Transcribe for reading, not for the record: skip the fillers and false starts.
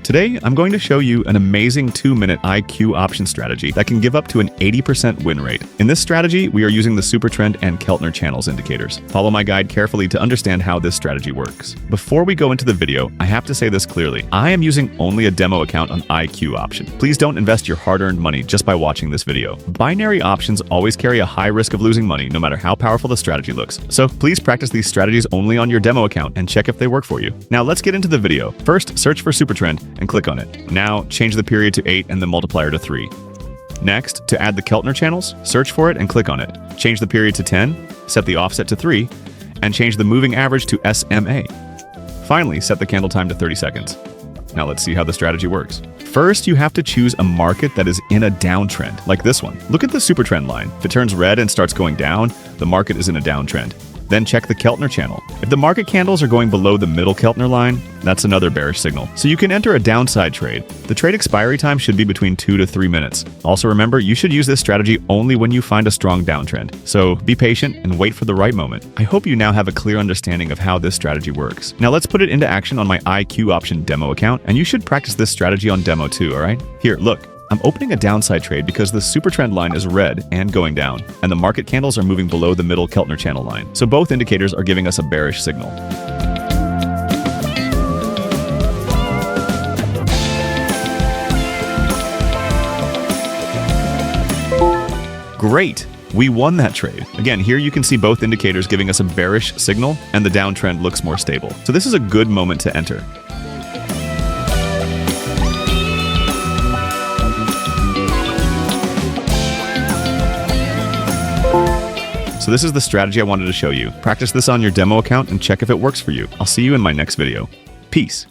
Today, I'm going to show you an amazing 2-minute IQ option strategy that can give up to an 80% win rate. In this strategy, we are using the Supertrend and Keltner channels indicators. Follow my guide carefully to understand how this strategy works. Before we go into the video, I have to say this clearly. I am using only a demo account on IQ option. Please don't invest your hard-earned money just by watching this video. Binary options always carry a high risk of losing money no matter how powerful the strategy looks. So please practice these strategies only on your demo account and check if they work for you. Now let's get into the video. First, search for Supertrend and click on it. Now, change the period to 8 and the multiplier to 3. Next, to add the Keltner channels, search for it and click on it. Change the period to 10, set the offset to 3, and change the moving average to SMA. Finally, set the candle time to 30 seconds. Now let's see how the strategy works. First, you have to choose a market that is in a downtrend, like this one. Look at the Supertrend line. If it turns red and starts going down, the market is in a downtrend. Then check the Keltner channel. If the market candles are going below the middle Keltner line, that's another bearish signal. So you can enter a downside trade. The trade expiry time should be between 2 to 3 minutes. Also remember, you should use this strategy only when you find a strong downtrend. So be patient and wait for the right moment. I hope you now have a clear understanding of how this strategy works. Now let's put it into action on my IQ option demo account, and you should practice this strategy on demo too, alright? Here, look. I'm opening a downside trade because the Supertrend line is red and going down, and the market candles are moving below the middle Keltner channel line. So both indicators are giving us a bearish signal. Great! We won that trade. Again, here you can see both indicators giving us a bearish signal, and the downtrend looks more stable. So this is a good moment to enter. So this is the strategy I wanted to show you. Practice this on your demo account and check if it works for you. I'll see you in my next video. Peace.